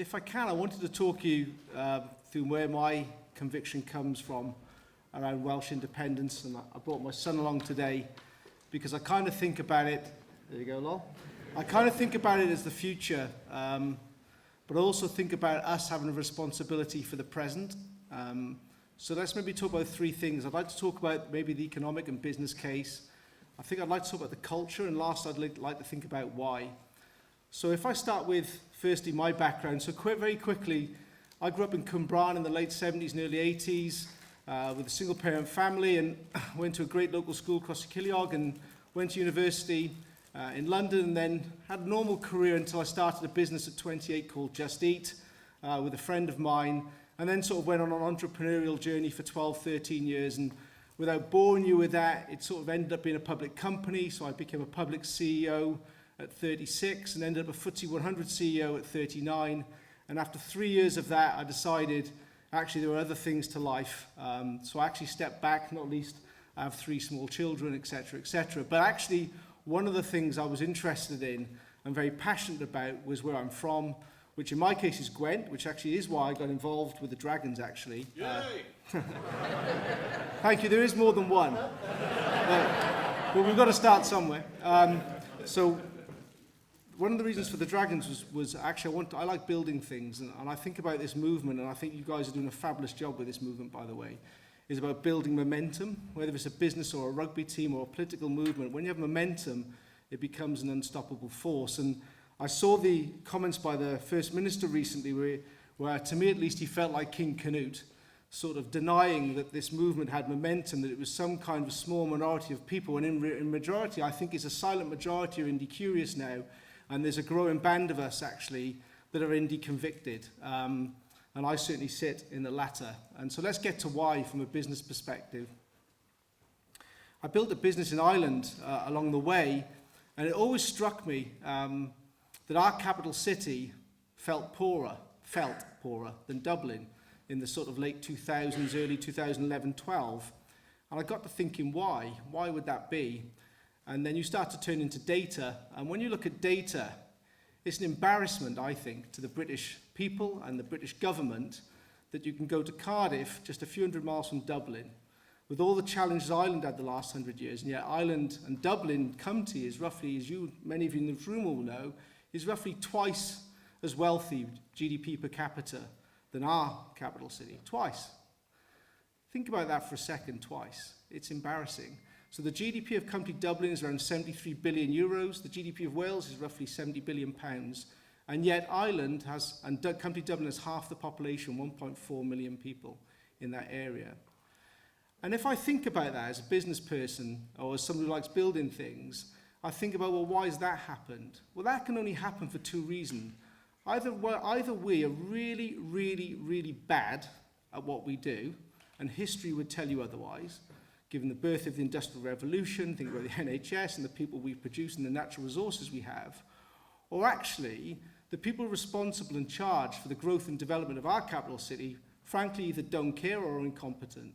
if I can, I wanted to talk you through where my conviction comes from around Welsh independence, and I brought my son along today because I kind of think about it, there you go, Lol. I kind of think about it as the future, but I also think about us having a responsibility for the present. So let's maybe talk about three things. I'd like to talk about maybe the economic and business case. I think I'd like to talk about the culture, and last I'd like to think about why. So if I start with, firstly, my background. So very quickly, I grew up in Cwmbran in the late 70s and early 80s with a single-parent family, and went to a great local school across the Ciliog and went to university in London, and then had a normal career until I started a business at 28 called Just Eat with a friend of mine, and then sort of went on an entrepreneurial journey for 12, 13 years, and without boring you with that, it sort of ended up being a public company, so I became a public CEO at 36 and ended up a FTSE 100 CEO at 39. And after 3 years of that, I decided actually there were other things to life. So I actually stepped back, not least I have 3 small children, etc., etc. But actually, one of the things I was interested in and very passionate about was where I'm from, which in my case is Gwent, which actually is why I got involved with the Dragons, actually. Yay! Thank you, there is more than one. But we've got to start somewhere. So one of the reasons for the Dragons was actually I like building things, and I think about this movement, and I think you guys are doing a fabulous job with this movement, by the way, is about building momentum, whether it's a business or a rugby team or a political movement. When you have momentum, it becomes an unstoppable force. And I saw the comments by the First Minister recently where to me at least, he felt like King Canute, sort of denying that this movement had momentum, that it was some kind of small minority of people. And in majority, I think it's a silent majority are indie curious now. And there's a growing band of us, actually, that are indie convicted. And I certainly sit in the latter. And so let's get to why from a business perspective. I built a business in Ireland along the way, and it always struck me that our capital city felt poorer than Dublin in the sort of late 2000s, early 2011-12. And I got to thinking, why? Why would that be? And then you start to turn into data. And when you look at data, it's an embarrassment, I think, to the British people and the British government that you can go to Cardiff, just a few hundred miles from Dublin, with all the challenges Ireland had the last 100 years. And yet Ireland and Dublin County is roughly, as many of you in the room will know, is roughly twice as wealthy GDP per capita than our capital city. Twice. Think about that for a second, twice. It's embarrassing. So the GDP of County Dublin is around 73 billion euros. The GDP of Wales is roughly 70 billion pounds. And yet Ireland has, and County Dublin has half the population, 1.4 million people in that area. And if I think about that as a business person or as somebody who likes building things, I think about, well, why has that happened? Well, that can only happen for 2 reasons. Either we are really, really, really bad at what we do, and history would tell you otherwise, given the birth of the Industrial Revolution, think about the NHS and the people we've produced and the natural resources we have, or actually, the people responsible and charged for the growth and development of our capital city, frankly, either don't care or are incompetent.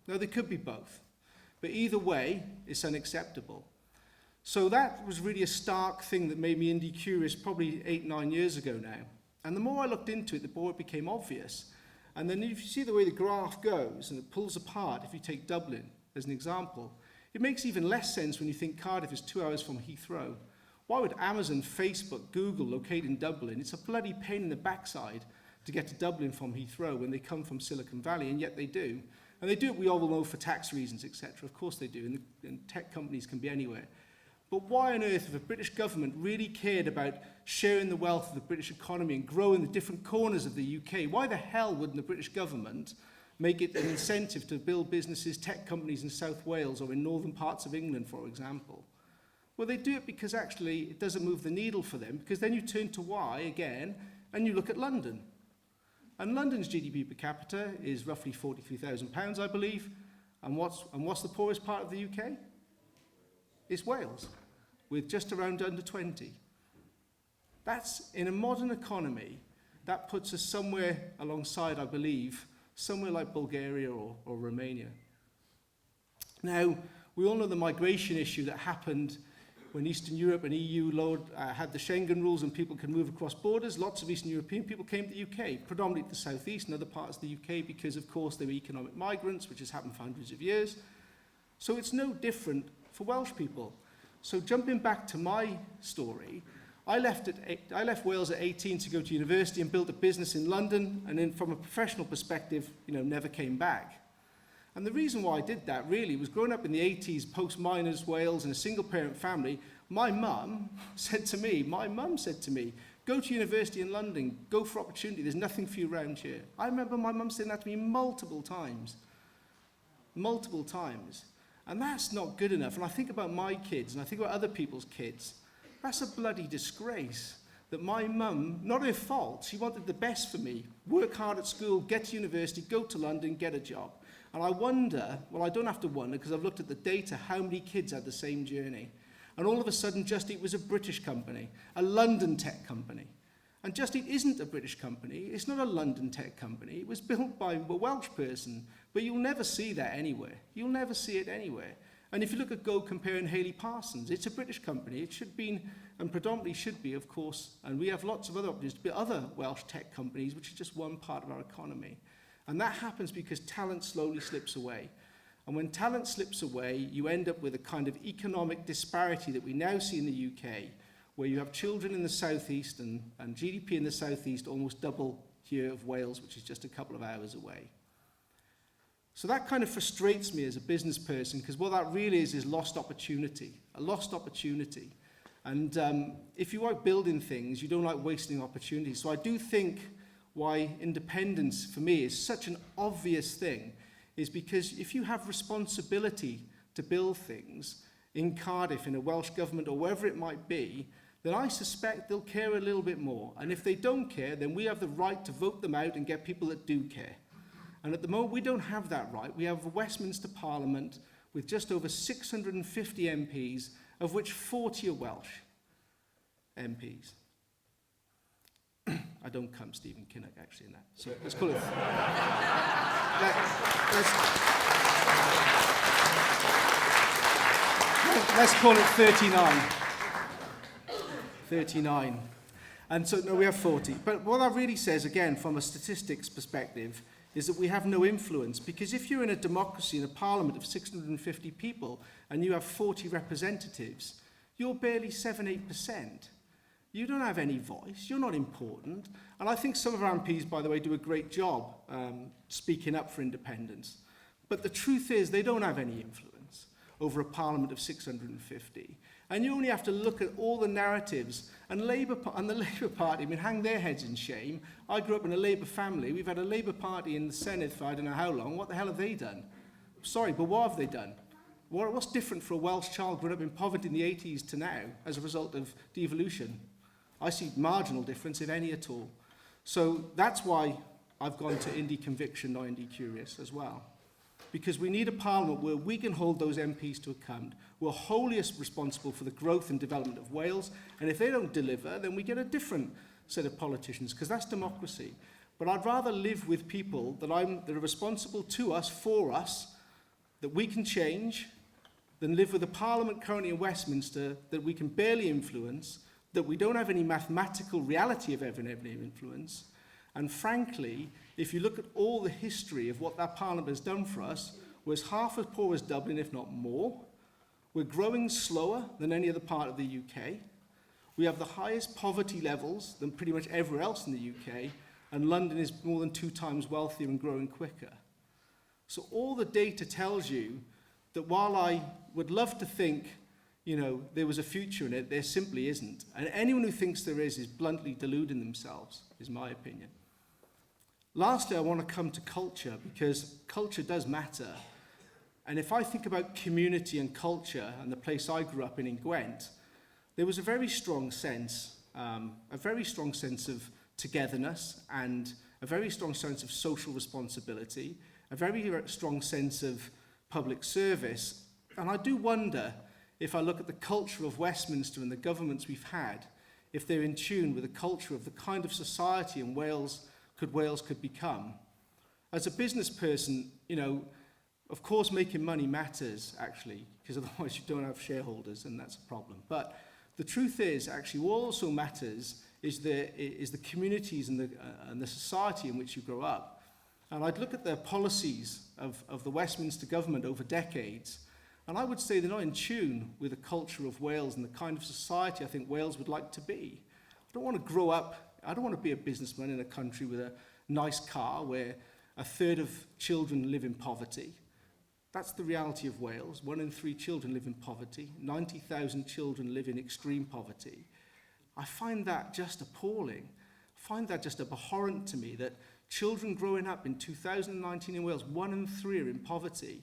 Now, they could be both, but either way, it's unacceptable. So that was really a stark thing that made me indie curious probably 8-9 years ago now. And the more I looked into it, the more it became obvious. And then if you see the way the graph goes and it pulls apart, if you take Dublin as an example, it makes even less sense when you think Cardiff is 2 hours from Heathrow. Why would Amazon, Facebook, Google locate in Dublin? It's a bloody pain in the backside to get to Dublin from Heathrow when they come from Silicon Valley, and yet they do. And they do it, we all know, for tax reasons, etc. Of course they do, and tech companies can be anywhere. But why on earth, if a British government really cared about sharing the wealth of the British economy and growing the different corners of the UK, why the hell wouldn't the British government make it an incentive to build businesses, tech companies in South Wales or in northern parts of England, for example? Well, they do it because actually it doesn't move the needle for them, because then you turn to why again, and you look at London. And London's GDP per capita is roughly £43,000, I believe. And what's the poorest part of the UK? It's Wales, with just around under 20. That's, in a modern economy, that puts us somewhere alongside, I believe, somewhere like Bulgaria or Romania. Now, we all know the migration issue that happened when Eastern Europe and EU had the Schengen rules and people could move across borders, lots of Eastern European people came to the UK, predominantly the southeast and other parts of the UK because, of course, they were economic migrants, which has happened for hundreds of years. So it's no different for Welsh people. So jumping back to my story, I left Wales at 18 to go to university and built a business in London, and then from a professional perspective, never came back. And the reason why I did that really was growing up in the 80s, post-miners Wales, in a single-parent family. My mum said to me, go to university in London, go for opportunity, there's nothing for you around here. I remember my mum saying that to me multiple times. And that's not good enough. And I think about my kids, and I think about other people's kids. That's a bloody disgrace that my mum, not her fault, she wanted the best for me, work hard at school, get to university, go to London, get a job. And I wonder, well, I don't have to wonder because I've looked at the data, how many kids had the same journey. And all of a sudden, Just Eat was a British company, a London tech company. And Just Eat isn't a British company. It's not a London tech company. It was built by a Welsh person. But you'll never see that anywhere. You'll never see it anywhere. And if you look at Go Compare and Haley Parsons, it's a British company. It should be, and predominantly should be, of course, and we have lots of other opportunities to be other Welsh tech companies, which is just one part of our economy. And that happens because talent slowly slips away. And when talent slips away, you end up with a kind of economic disparity that we now see in the UK, where you have children in the southeast and GDP in the southeast almost double here of Wales, which is just a couple of hours away. So that kind of frustrates me as a business person, because what that really is lost opportunity, a lost opportunity. And if you like building things, you don't like wasting opportunities. So I do think why independence for me is such an obvious thing is because if you have responsibility to build things in Cardiff, in a Welsh government or wherever it might be, then I suspect they'll care a little bit more. And if they don't care, then we have the right to vote them out and get people that do care. And at the moment, we don't have that right. We have a Westminster Parliament with just over 650 MPs, of which 40 are Welsh MPs. I don't count Stephen Kinnock, actually, in that. So let's call it... let's call it 39. 39. And so, no, we have 40. But what that really says, again, from a statistics perspective, is that we have no influence. Because if you're in a democracy, in a parliament of 650 people, and you have 40 representatives, you're barely 7-8%. You don't have any voice, you're not important. And I think some of our MPs, by the way, do a great job speaking up for independence. But the truth is, they don't have any influence over a parliament of 650. And you only have to look at all the narratives. And the Labour Party, I mean, hang their heads in shame. I grew up in a Labour family. We've had a Labour Party in the Senate for I don't know how long. What the hell have they done? Sorry, but what have they done? What's different for a Welsh child growing up in poverty in the 80s to now as a result of devolution? I see marginal difference, if any at all. So that's why I've gone to indie conviction, not indie curious as well. Because we need a parliament where we can hold those MPs to account. We're wholly responsible for the growth and development of Wales. And if they don't deliver, then we get a different set of politicians, because that's democracy. But I'd rather live with people that are responsible to us, for us, that we can change, than live with a parliament currently in Westminster that we can barely influence, that we don't have any mathematical reality of having any influence. And frankly, if you look at all the history of what that parliament has done for us, we're half as poor as Dublin, if not more. We're growing slower than any other part of the UK. We have the highest poverty levels than pretty much everywhere else in the UK, and London is more than 2 times wealthier and growing quicker. So all the data tells you that while I would love to think there was a future in it, there simply isn't. And anyone who thinks there is bluntly deluding themselves, is my opinion. Lastly, I want to come to culture, because culture does matter. And if I think about community and culture and the place I grew up in Gwent, there was a very strong sense of togetherness and a very strong sense of social responsibility, a very strong sense of public service. And I do wonder, if I look at the culture of Westminster and the governments we've had, if they're in tune with the culture of the kind of society in Wales could become. As a business person, Of course, making money matters, actually, because otherwise you don't have shareholders, and that's a problem. But the truth is, actually, what also matters is the communities and the society in which you grow up. And I'd look at the policies of the Westminster government over decades, and I would say they're not in tune with the culture of Wales and the kind of society I think Wales would like to be. I don't want to grow up, I don't want to be a businessman in a country with a nice car where a third of children live in poverty. That's the reality of Wales. 1 in 3 children live in poverty. 90,000 children live in extreme poverty. I find that just appalling. I find that just abhorrent to me, that children growing up in 2019 in Wales, 1 in 3 are in poverty.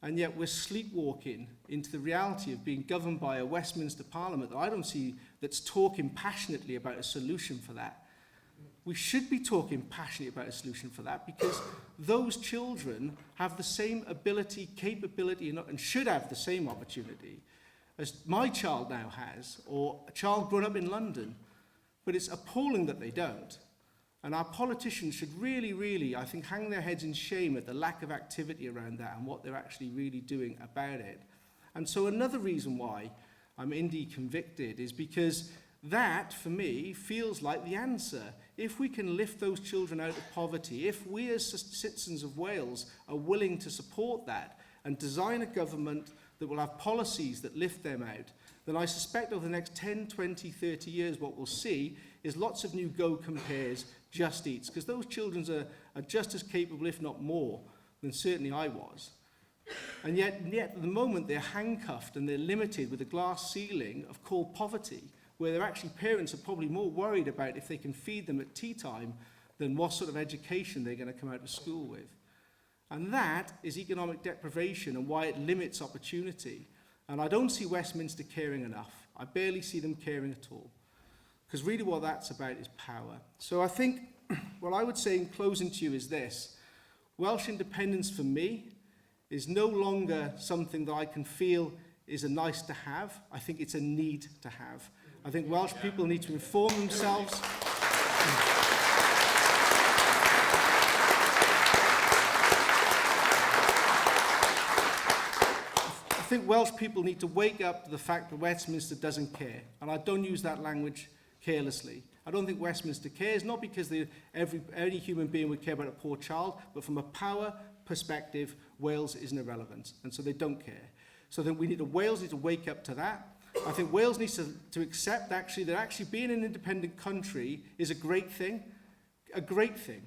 And yet we're sleepwalking into the reality of being governed by a Westminster Parliament that I don't see that's talking passionately about a solution for that. We should be talking passionately about a solution for that, because those children have the same ability, capability, and should have the same opportunity as my child now has, or a child grown up in London. But it's appalling that they don't. And our politicians should really, I think, hang their heads in shame at the lack of activity around that and what they're actually really doing about it. And so another reason why I'm indie convicted is because that, for me, feels like the answer. If we can lift those children out of poverty, if we as citizens of Wales are willing to support that and design a government that will have policies that lift them out, then I suspect over the next 10, 20, 30 years what we'll see is lots of new Go Compares, Just Eats, because those children are just as capable, if not more, than certainly I was. And yet at the moment they're handcuffed and they're limited with a glass ceiling of called poverty, where their actually parents are probably more worried about if they can feed them at tea time than what sort of education they're going to come out of school with. And that is economic deprivation and why it limits opportunity. And I don't see Westminster caring enough. I barely see them caring at all. Because really what that's about is power. So I think what I would say in closing to you is this. Welsh independence for me is no longer something that I can feel is a nice to have. I think it's a need to have. I think Welsh people need to inform themselves. I think Welsh people need to wake up to the fact that Westminster doesn't care. And I don't use that language carelessly. I don't think Westminster cares, not because any human being would care about a poor child, but from a power perspective, Wales isn't irrelevant. And so they don't care. So then Wales need to wake up to that. I think Wales needs to accept actually that actually being an independent country is a great thing. A great thing.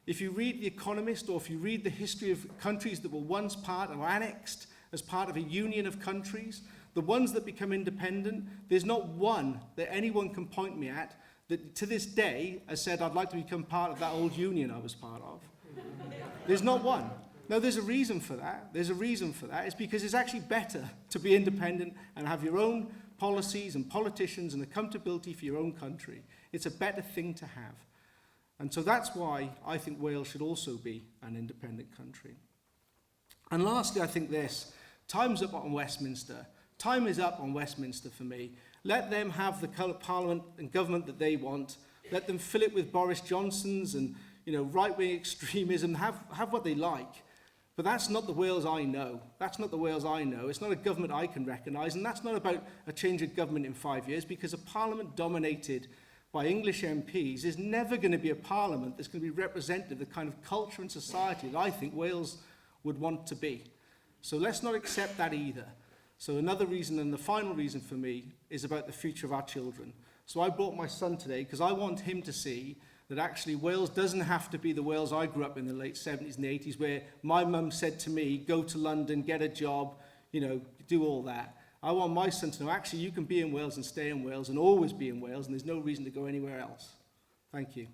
If you read The Economist, or if you read the history of countries that were once part or annexed as part of a union of countries, the ones that become independent, there's not one that anyone can point me at that to this day has said, I'd like to become part of that old union I was part of. There's not one. No, there's a reason for that. There's a reason for that. It's because it's actually better to be independent and have your own policies and politicians and accountability for your own country. It's a better thing to have. And so that's why I think Wales should also be an independent country. And lastly, I think this. Time's up on Westminster. Time is up on Westminster for me. Let them have the parliament and government that they want. Let them fill it with Boris Johnsons and right-wing extremism. Have what they like. But that's not the Wales I know. That's not the Wales I know. It's not a government I can recognise, and that's not about a change of government in 5 years, because a parliament dominated by English MPs is never going to be a parliament that's going to be representative of the kind of culture and society that I think Wales would want to be. So let's not accept that either. So another reason, and the final reason for me, is about the future of our children. So I brought my son today because I want him to see that actually Wales doesn't have to be the Wales I grew up in the late 70s and 80s, where my mum said to me, go to London, get a job, do all that. I want my son to know, actually, you can be in Wales and stay in Wales and always be in Wales, and there's no reason to go anywhere else. Thank you.